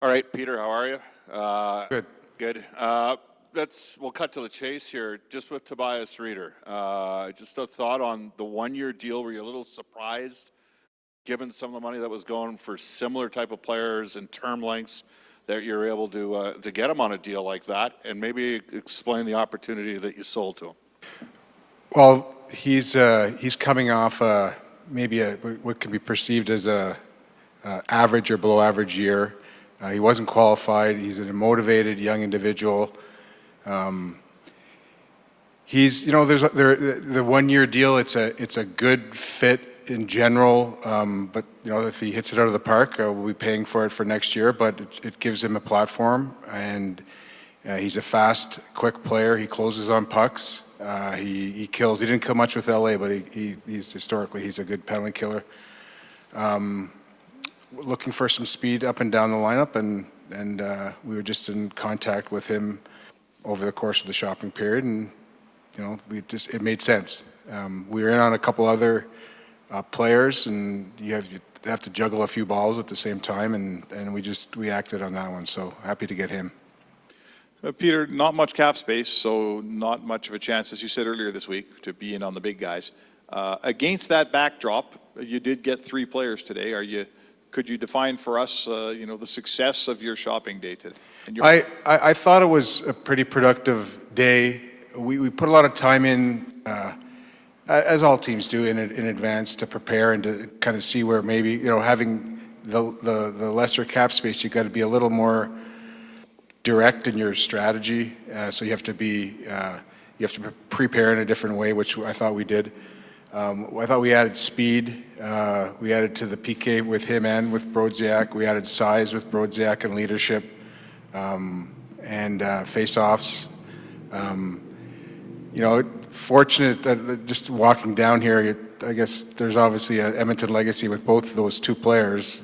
All right, Peter, how are you? Good. Good. We'll cut to the chase here. Just with Tobias Rieder, just a thought on the one-year deal. Were you a little surprised, given some of the money that was going for similar type of players and term lengths, that you're able to get him on a deal like that? And maybe explain the opportunity that you sold to him. Well, he's coming off maybe what can be perceived as a average or below average year. He wasn't qualified. He's a motivated young individual. There's the 1 year deal. It's a good fit in general. But if he hits it out of the park, we'll be paying for it for next year. But it gives him a platform, and he's a fast, quick player. He closes on pucks. He kills. He didn't kill much with LA, but he's historically a good penalty killer. Looking for some speed up and down the lineup, and we were just in contact with him over the course of the shopping period, and it made sense. We were in on a couple other players, and you have to juggle a few balls at the same time, and we acted on that one. So happy to get him. Peter, not much cap space, so not much of a chance, as you said earlier this week, to be in on the big guys. Against that backdrop, you did get 3 players today. Could you define for us, the success of your shopping day today? I thought it was a pretty productive day. We put a lot of time in, as all teams do, in advance to prepare and to kind of see where maybe having the lesser cap space, you got to be a little more direct in your strategy. So you have to prepare in a different way, which I thought we did. I thought we added speed. We added to the PK with him and with Brodziak. We added size with Brodziak and leadership, and face-offs. Fortunate that just walking down here, I guess there's obviously an Edmonton legacy with both those 2 players,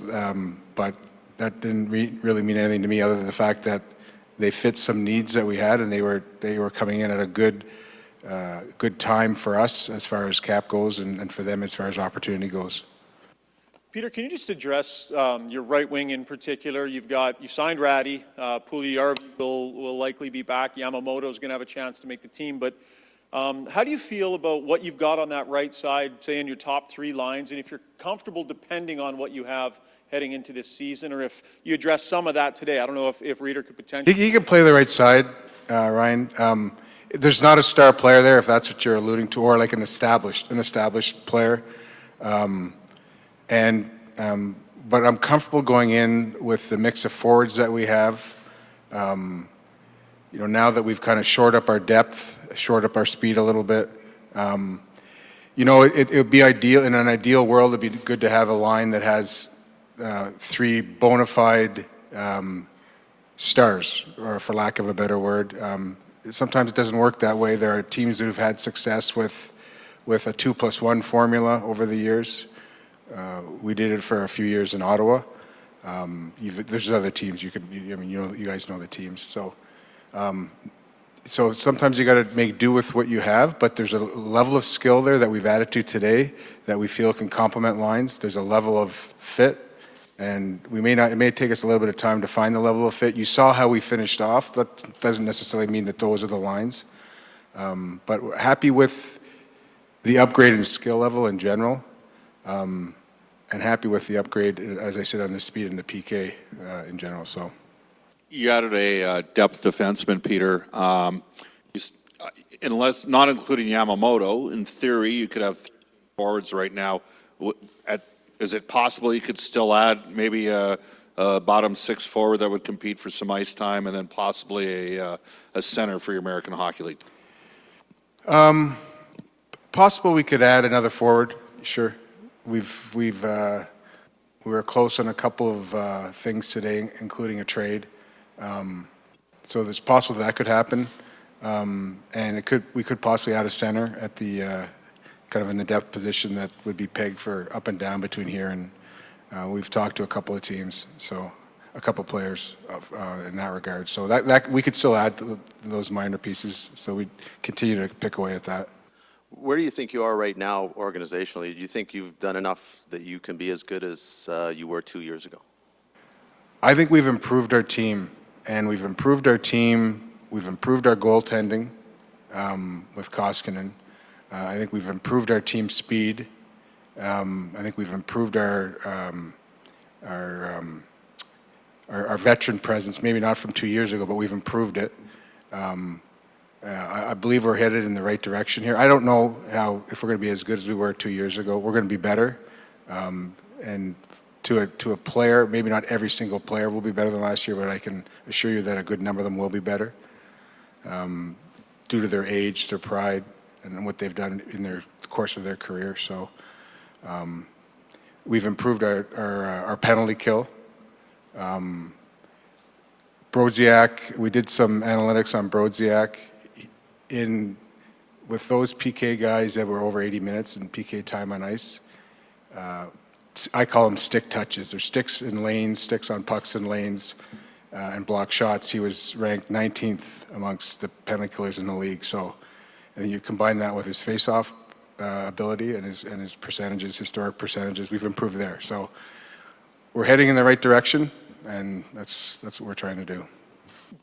but that didn't really mean anything to me other than the fact that they fit some needs that we had, and they were coming in at a good time for us as far as cap goes, and for them as far as opportunity goes. Peter, can you just address your right wing in particular? You signed Ratty, Puljujärvi will likely be back. Yamamoto's going to have a chance to make the team, but how do you feel about what you've got on that right side, say in your top 3 lines, and if you're comfortable depending on what you have heading into this season, or if you address some of that today? I don't know if Rieder could potentially... He could play the right side, Ryan. There's not a star player there, if that's what you're alluding to, or like an established player. But I'm comfortable going in with the mix of forwards that we have. Now that we've kind of shored up our depth, shored up our speed a little bit. It would be ideal, in an ideal world, it'd be good to have a line that has 3 bona fide stars, or for lack of a better word. Sometimes it doesn't work that way. There are teams who've had success with a 2+1 formula over the years. We did it for a few years in Ottawa. There's other teams you guys know the teams. So sometimes you got to make do with what you have, but there's a level of skill there that we've added to today that we feel can complement lines. There's a level of fit, and it may take us a little bit of time to find the level of fit. You saw how we finished off. That doesn't necessarily mean that those are the lines. But we're happy with the upgrade in skill level in general, and happy with the upgrade, as I said, on the speed and the PK in general. So. You added a depth defenseman, Peter. Unless not including Yamamoto, in theory, you could have forwards right now. Is it possible you could still add maybe a bottom 6 forward that would compete for some ice time, and then possibly a center for your American Hockey League? Possible we could add another forward. Sure, we were close on a couple of things today, including a trade. So it's possible that could happen, and we could possibly add a center at the kind of in the depth position that would be pegged for up and down between here, and we've talked to a couple of teams, so a couple of players in that regard. So that we could still add to those minor pieces. So we continue to pick away at that. Where do you think you are right now organizationally? Do you think you've done enough that you can be as good as you were 2 years ago? I think we've improved our team, and we've improved our team. We've improved our goaltending with Koskinen. I think we've improved our team speed. I think we've improved our veteran presence, maybe not from 2 years ago, but we've improved it. I believe we're headed in the right direction here. I don't know if we're going to be as good as we were 2 years ago. We're going to be better. And to a player, maybe not every single player will be better than last year, but I can assure you that a good number of them will be better due to their age, their pride, and what they've done in the course of their career. So we've improved our penalty kill. Brodziak, we did some analytics on Brodziak. With those PK guys that were over 80 minutes in PK time on ice, I call them stick touches, or sticks in lanes, sticks on pucks in lanes, and block shots. He was ranked 19th amongst the penalty killers in the league. So, and you combine that with his face-off ability and his percentages, historic percentages, we've improved there. So we're heading in the right direction, and that's what we're trying to do.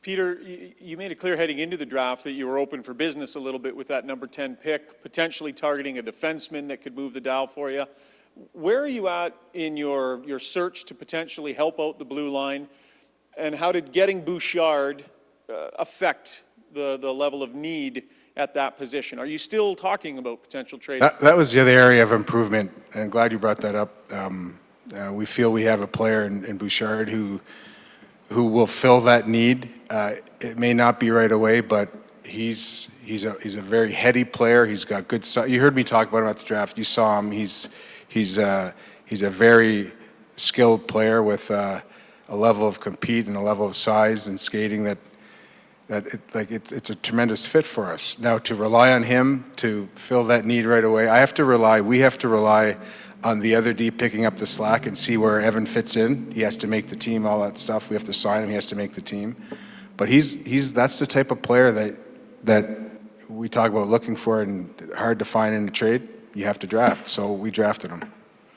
Peter, you made it clear heading into the draft that you were open for business a little bit with that number 10 pick, potentially targeting a defenseman that could move the dial for you. Where are you at in your search to potentially help out the blue line, and how did getting Bouchard affect the level of need at that position? Are you still talking about potential trade? That was the other area of improvement, and glad you brought that up. We feel we have a player in Bouchard who will fill that need. It may not be right away, but he's a very heady player. He's got good. You heard me talk about him at the draft. You saw him. He's a very skilled player with a level of compete and a level of size and skating that it's a tremendous fit for us. Now, to rely on him to fill that need right away, we have to rely on the other D picking up the slack and see where Evan fits in. He has to make the team, all that stuff. We have to sign him. He has to make the team. But that's the type of player that we talk about looking for and hard to find in a trade. You have to draft. So we drafted him.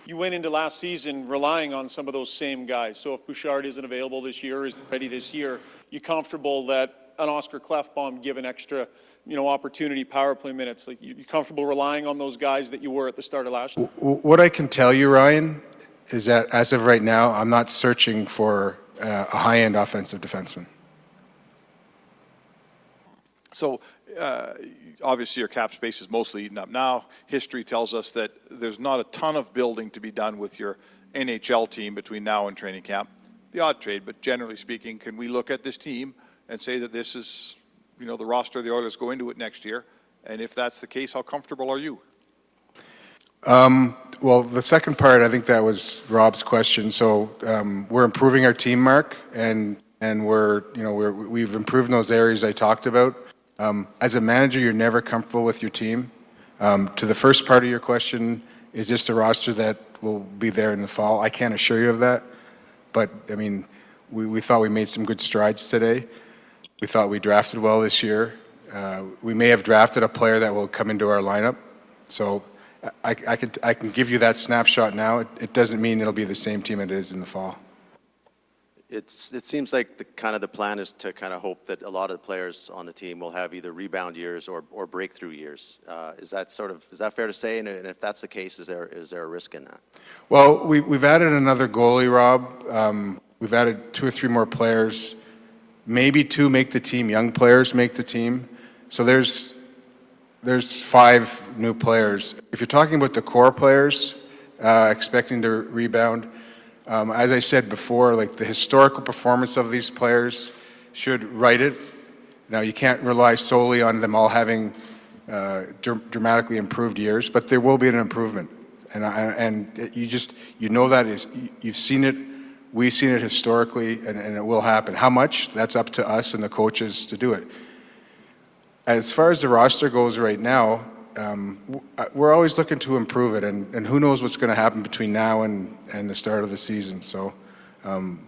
You went into last season relying on some of those same guys. So if Bouchard isn't available this year, isn't ready this year, you comfortable that an Oscar Klefbom give an extra, opportunity power play minutes? Like, you comfortable relying on those guys that you were at the start of last year? What I can tell you, Ryan, is that as of right now, I'm not searching for a high-end offensive defenseman. So obviously your cap space is mostly eaten up now. History tells us that there's not a ton of building to be done with your NHL team between now and training camp. The odd trade, but generally speaking, can we look at this team and say that this is, the roster of the Oilers go into it next year? And if that's the case, how comfortable are you? Well, the second part, I think that was Rob's question. So we're improving our team, Mark, and we've improved in those areas I talked about. As a manager, you're never comfortable with your team. To the first part of your question, is this a roster that will be there in the fall? I can't assure you of that, but we thought we made some good strides today. We thought we drafted well this year. We may have drafted a player that will come into our lineup. So I can give you that snapshot now. It doesn't mean it'll be the same team it is in the fall. It seems like the plan is to kind of hope that a lot of the players on the team will have either rebound years or breakthrough years. Is that fair to say? And if that's the case, is there a risk in that? Well, we've added another goalie, Rob. We've added 2 or 3 more players. Maybe 2 make the team. Young players make the team. So there's 5 new players. If you're talking about the core players expecting to rebound, as I said before, like the historical performance of these players should right it. Now, you can't rely solely on them all having dramatically improved years, but there will be an improvement. And you know that you've seen it. We've seen it historically, and it will happen. How much? That's up to us and the coaches to do it. As far as the roster goes right now, we're always looking to improve it, and who knows what's going to happen between now and the start of the season. So,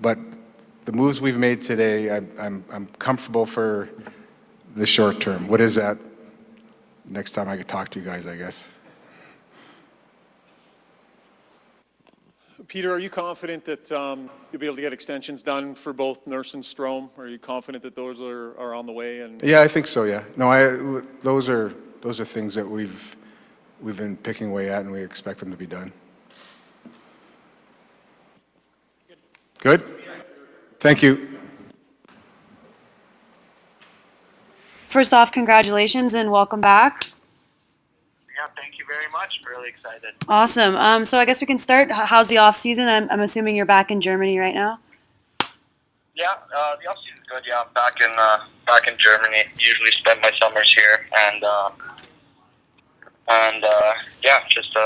but the moves we've made today, I'm comfortable for the short term. What is that? Next time I could talk to you guys, I guess. Peter, are you confident that you'll be able to get extensions done for both Nurse and Strome? Are you confident that those are on the way? And Yeah, I think so. Yeah. No, those are things that we've been picking away at, and we expect them to be done. Good. Thank you. First off, congratulations and welcome back. Yeah, thank you very much. I'm really excited. Awesome. So I guess we can start. How's the off season? I'm assuming you're back in Germany right now. Yeah, the off season's good. Yeah, I'm back in Germany. Usually spend my summers here, and yeah, just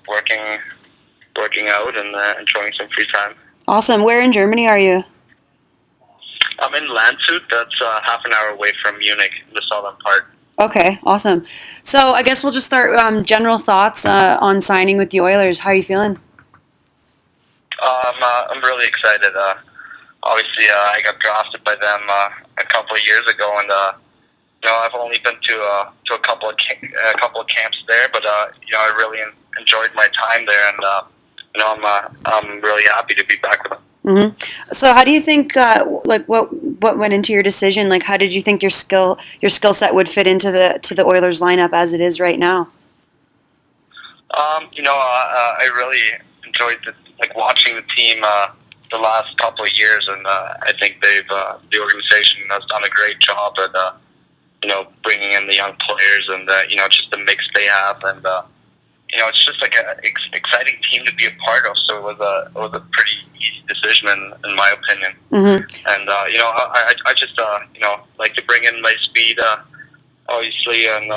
working out and enjoying some free time. Awesome. Where in Germany are you? I'm in Landshut. That's half an hour away from Munich, the southern part. Okay, awesome. So I guess we'll just start. General thoughts on signing with the Oilers. How are you feeling? I'm really excited. Obviously, I got drafted by them a couple of years ago, and I've only been to a couple of camps there, but I really enjoyed my time there, and I'm really happy to be back with them. Mm-hmm. So how do you think? What went into your decision? Like, how did you think your skill set would fit into the Oilers lineup as it is right now? I really enjoyed watching the team the last couple of years, and I think the organization has done a great job at bringing in the young players and just the mix they have, and it's just like an exciting team to be a part of. So it was a pretty easy decision in my opinion. Mm-hmm. And I just like to bring in my speed, obviously, and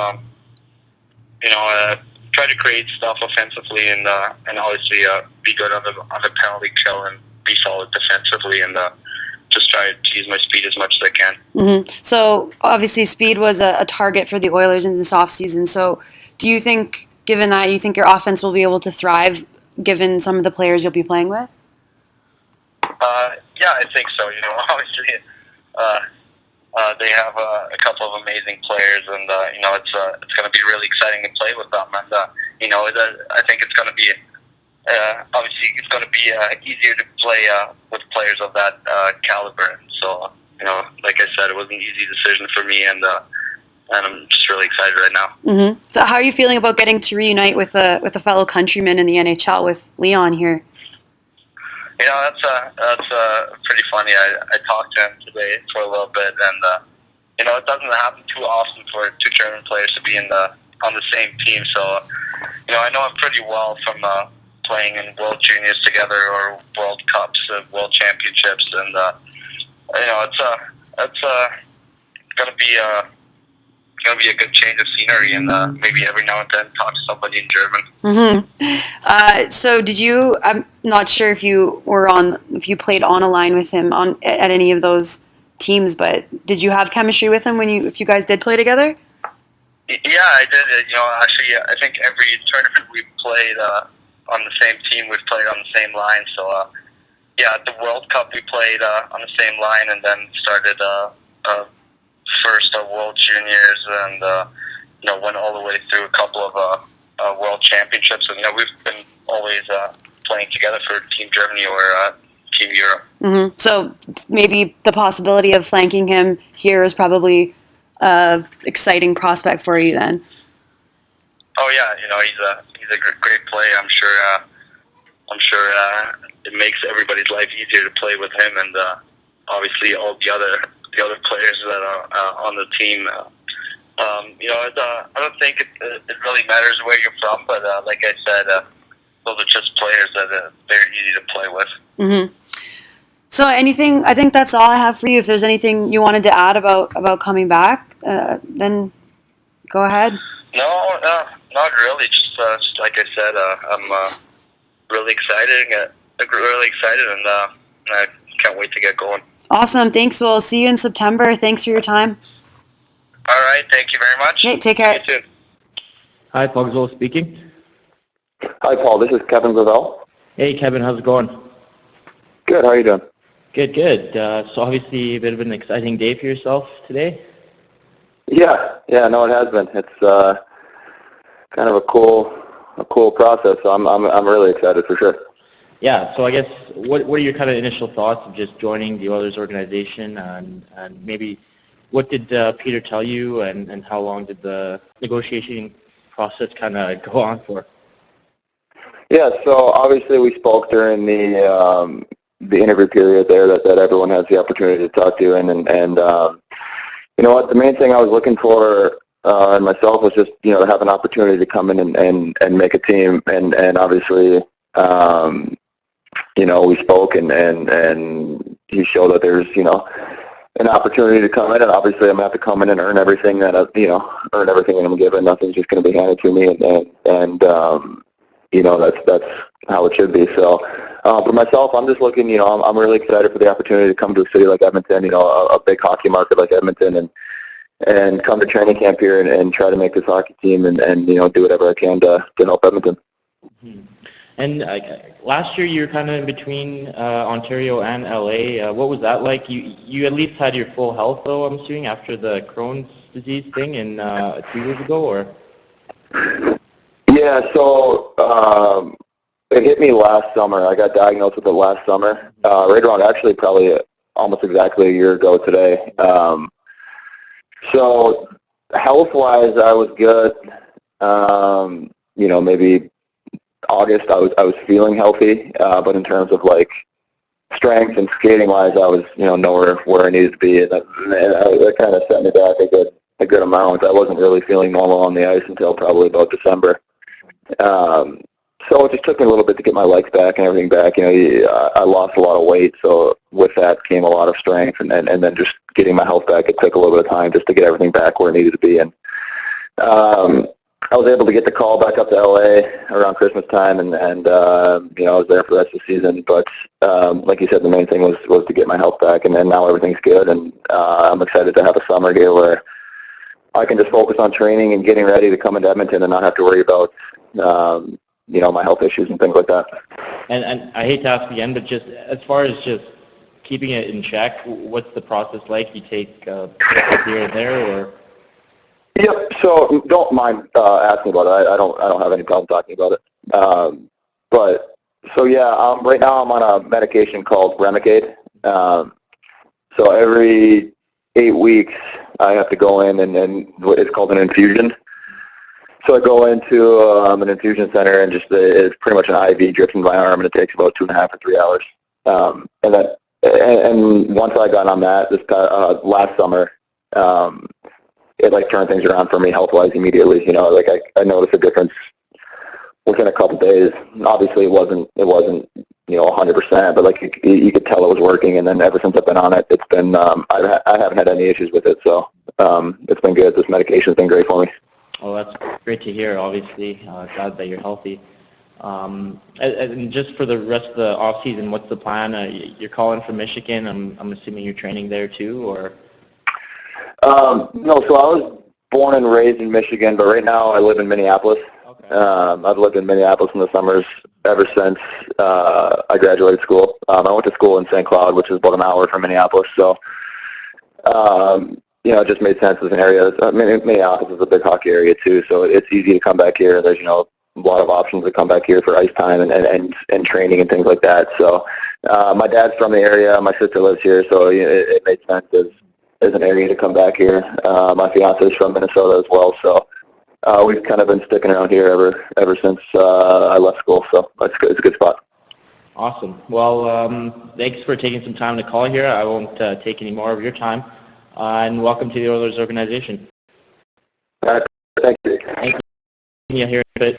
try to create stuff offensively, and obviously be good on the penalty kill and be solid defensively, and just try to use my speed as much as I can. Mm-hmm. So obviously speed was a target for the Oilers in this offseason. So do you think, given that, you think your offense will be able to thrive given some of the players you'll be playing with? Yeah, I think so. Obviously, they have a couple of amazing players, and it's going to be really exciting to play with them. And I think it's going to be obviously it's going to be easier to play with players of that caliber. And so like I said, it was an easy decision for me, and I'm just really excited right now. Mm-hmm. So how are you feeling about getting to reunite with a fellow countryman in the NHL with Leon here? That's pretty funny. I talked to him today for a little bit, and it doesn't happen too often for two German players to be on the same team. So I know him pretty well from playing in World Juniors together, or World Cups, World Championships, and it's gonna be a good change of scenery, and maybe every now and then talk to somebody in German. Mm-hmm. So did you? I'm not sure if you played on a line with him at any of those teams, but did you have chemistry with him if you guys did play together? Yeah, I did. Actually, I think every tournament we played on the same team, we've played on the same line. So at the World Cup we played on the same line, and then started first World Juniors, and went all the way through a couple of World Championships, and we've been always playing together for Team Germany or Team Europe. Mm-hmm. So maybe the possibility of flanking him here is probably an exciting prospect for you then. Oh yeah, he's a great player. I'm sure it makes everybody's life easier to play with him, and obviously all the other players that are on the team. I don't think it really matters where you're from, but like I said, those are just players that they're easy to play with. Mm-hmm. So anything, I think that's all I have for you. If there's anything you wanted to add about coming back, then go ahead. No, not really. Just like I said, I'm really excited, and I can't wait to get going. Awesome. Thanks. We'll see you in September. Thanks for your time. All right. Thank you very much. Okay, take care. See you soon. Hi, Pogzol speaking. Hi, Paul. This is Kevin Gravel. Hey, Kevin, how's it going? Good. How are you doing? Good, good. So obviously a bit of an exciting day for yourself today. Yeah. No, it has been. It's kind of a cool process. So I'm really excited for sure. yeah, so I guess what are your kind of initial thoughts of just joining the Oilers organization, and maybe what did Peter tell you, and how long did the negotiation process kind of go on for? Yeah, so obviously we spoke during the interview period there that everyone has the opportunity to talk to, and you know what, the main thing I was looking for in myself was just, you know, to have an opportunity to come in and make a team, and obviously, you know, we spoke, and he showed that there's, you know, an opportunity to come in, and obviously I'm going to have to come in and earn everything that earn everything that I'm given. Nothing's just going to be handed to me, and you know, that's how it should be. So for myself, I'm just looking, you know, I'm really excited for the opportunity to come to a city like Edmonton, you know, a big hockey market like Edmonton, and come to training camp here and try to make this hockey team and you know, do whatever I can to help Edmonton. Mm-hmm. And last year you were kind of in between Ontario and LA. What was that like? You at least had your full health, though, I'm assuming, after the Crohn's disease thing 2 years ago, or? Yeah, so it hit me last summer. I got diagnosed with it last summer, right around actually probably almost exactly a year ago today. So health-wise, I was good. You know, maybe August, I was feeling healthy, but in terms of like strength and skating wise, I was, you know, nowhere where I needed to be, and that kind of set me back a good amount. I wasn't really feeling normal on the ice until probably about December. So it just took me a little bit to get my legs back and everything back. You know, I lost a lot of weight, so with that came a lot of strength, and then just getting my health back, it took a little bit of time just to get everything back where it needed to be. And I was able to get the call back up to LA around Christmas time, and you know, I was there for the rest of the season. But like you said, the main thing was to get my health back, and then now everything's good, and I'm excited to have a summer here where I can just focus on training and getting ready to come into Edmonton and not have to worry about you know, my health issues and things like that. And I hate to ask again, but just as far as just keeping it in check, what's the process like? You take here and there, or? Yep. So don't mind asking about it. I don't have any problem talking about it. But so yeah, right now I'm on a medication called Remicade. So every 8 weeks I have to go in and it's called an infusion. So I go into an infusion center, and just it's pretty much an IV dripped in my arm, and it takes about 2.5 or 3 hours. And once I got on that this last summer, it like turned things around for me health-wise immediately. You know, like I noticed a difference within a couple days. Obviously, it wasn't you know 100%, but like you could tell it was working. And then ever since I've been on it, it's been I haven't had any issues with it. So it's been good. This medication's been great for me. Oh, that's great to hear, obviously. Glad that you're healthy. And just for the rest of the off-season, what's the plan? You're calling from Michigan. I'm assuming you're training there too, or? No, so I was born and raised in Michigan, but right now I live in Minneapolis. Okay. I've lived in Minneapolis in the summers ever since I graduated school. I went to school in St. Cloud, which is about an hour from Minneapolis, so you know, it just made sense as an area. Minneapolis is a big hockey area too, so it's easy to come back here. There's, you know, a lot of options to come back here for ice time and training and things like that. So my dad's from the area, my sister lives here, so it made sense as an area to come back here. My fiance is from Minnesota as well, so we've kind of been sticking around here ever since I left school. So it's good. It's a good spot. Awesome. Well, thanks for taking some time to call here. I won't take any more of your time. And welcome to the Oilers organization. All right. Thank you. Thank you. Here in a bit.